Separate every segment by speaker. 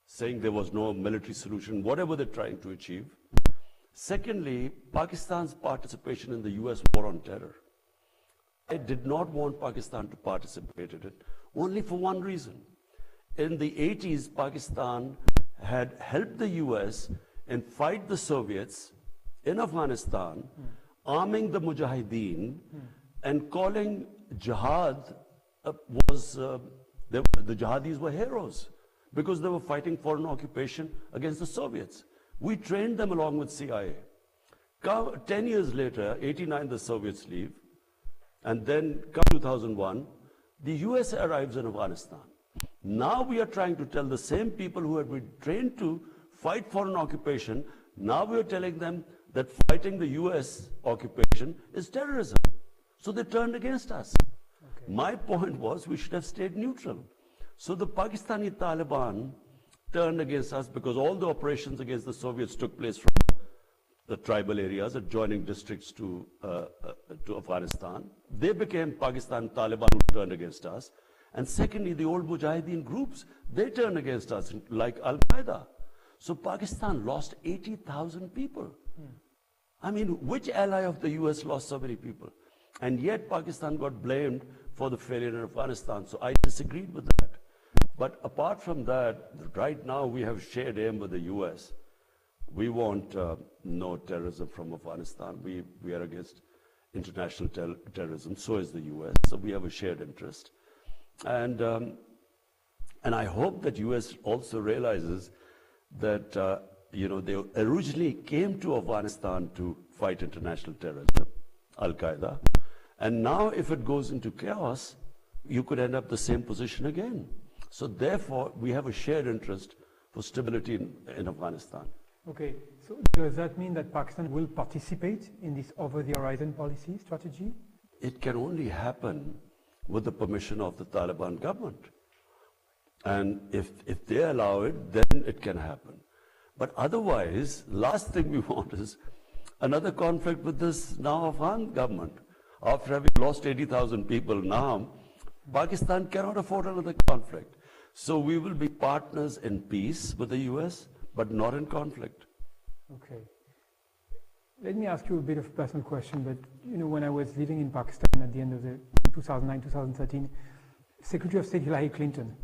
Speaker 1: saying there was no military solution, whatever they're trying to achieve. Secondly, Pakistan's participation in the US war on terror. I did not want Pakistan to participate in it, only for one reason. In the 80s, Pakistan had helped the US in fight the Soviets in Afghanistan, arming the Mujahideen, and calling jihad the jihadis were heroes because they were fighting foreign occupation against the Soviets. We trained them along with CIA. 10 years later, 89, the Soviets leave, and then come 2001, the US arrives in Afghanistan. Now we are trying to tell the same people who had been trained to fight foreign occupation, now we are telling them that fighting the US occupation is terrorism. So they turned against us. Okay. My point was we should have stayed neutral. So the Pakistani Taliban turned against us because all the operations against the Soviets took place from the tribal areas, adjoining districts to Afghanistan. They became Pakistan Taliban who turned against us. And secondly, the old Mujahideen groups, they turned against us, like Al-Qaeda. So Pakistan lost 80,000 people. I mean, which ally of the US lost so many people? And yet Pakistan got blamed for the failure in Afghanistan. So I disagreed with that. But apart from that, right now we have shared aim with the US. We want no terrorism from Afghanistan. We are against international terrorism. So is the US. So we have a shared interest. And I hope that US also realizes that they originally came to Afghanistan to fight international terrorism, Al-Qaeda. And now if it goes into chaos, you could end up the same position again. So therefore, we have a shared interest for stability in Afghanistan.
Speaker 2: Okay, so does that mean that Pakistan will participate in this over-the-horizon policy strategy?
Speaker 1: It can only happen with the permission of the Taliban government. And if they allow it, then it can happen. But otherwise, last thing we want is another conflict with this now Afghan government. After having lost 80,000 people now, Pakistan cannot afford another conflict. So we will be partners in peace with the US, but not in conflict.
Speaker 2: Okay. Let me ask you a bit of a personal question, but when I was living in Pakistan at the end of the 2009, 2013, Secretary of State Hillary Clinton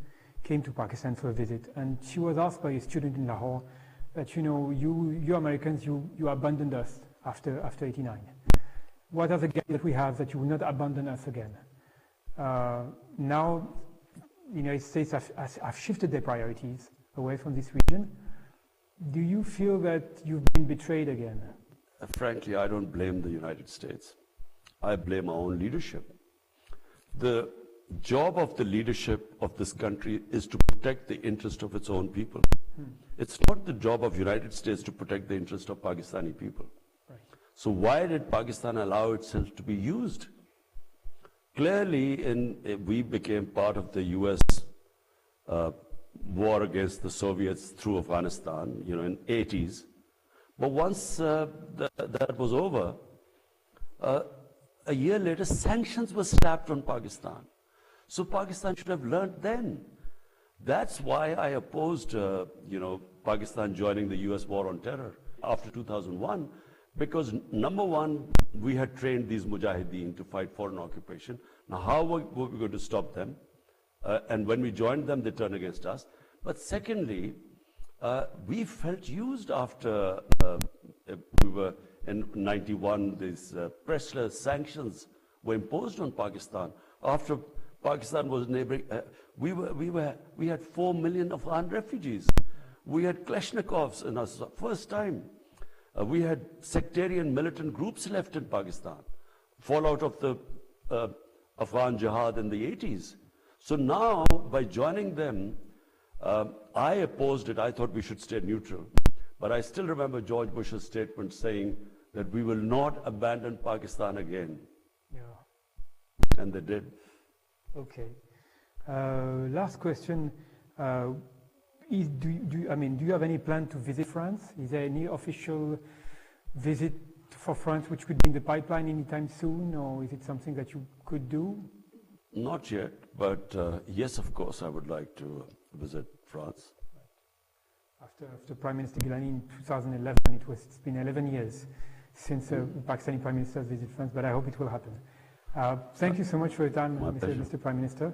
Speaker 2: came to Pakistan for a visit, and she was asked by a student in Lahore that, you Americans, you abandoned us after 89. What are the gaps that we have that you will not abandon us again? Now, the United States have shifted their priorities away from this region. Do you feel that you've been betrayed again?
Speaker 1: Frankly, I don't blame the United States. I blame our own leadership. The job of the leadership of this country is to protect the interest of its own people. It's not the job of the United States to protect the interest of Pakistani people. Right. So why did Pakistan allow itself to be used? Clearly, we became part of the US war against the Soviets through Afghanistan, in 80s. But once that was over, a year later, sanctions were slapped on Pakistan. So Pakistan should have learned then. That's why I opposed, Pakistan joining the US war on terror after 2001, because number one, we had trained these Mujahideen to fight foreign occupation. Now, how were we going to stop them? And when we joined them, they turned against us. But secondly, we felt used after we were in 91, these pressless sanctions were imposed on Pakistan. After Pakistan was neighboring, we had 4 million Afghan refugees. We had Kalashnikovs in us, first time. We had sectarian militant groups left in Pakistan, fallout of the Afghan jihad in the 80s. So now, by joining them, I opposed it. I thought we should stay neutral. But I still remember George Bush's statement saying that we will not abandon Pakistan again.
Speaker 2: Yeah.
Speaker 1: And they did.
Speaker 2: Okay. Last question. Do you have any plan to visit France? Is there any official visit for France which could be in the pipeline anytime soon, or is it something that you could do?
Speaker 1: Not yet, but yes, of course, I would like to visit France.
Speaker 2: After Prime Minister Gilani in 2011, it's been 11 years since the Pakistani Prime Minister's visit France, but I hope it will happen. Thank you so much for your time, Mr. Prime Minister.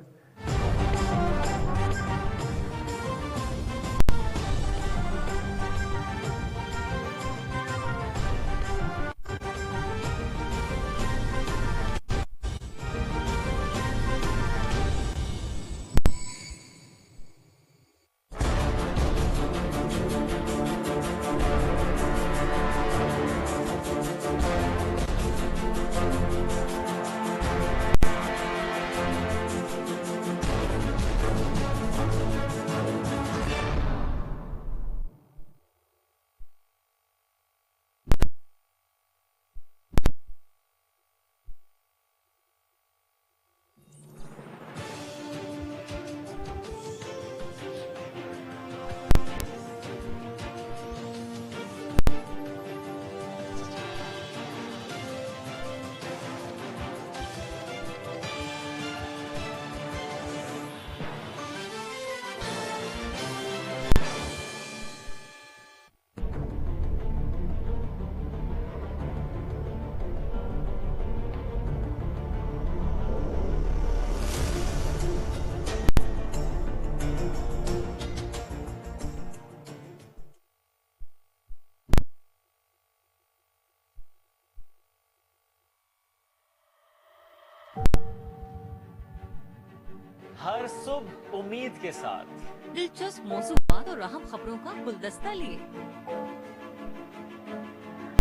Speaker 3: हर सुबह उम्मीद के साथ
Speaker 4: दिलचस्प मौजूआत और अहम खबरों का गुलदस्ता लिए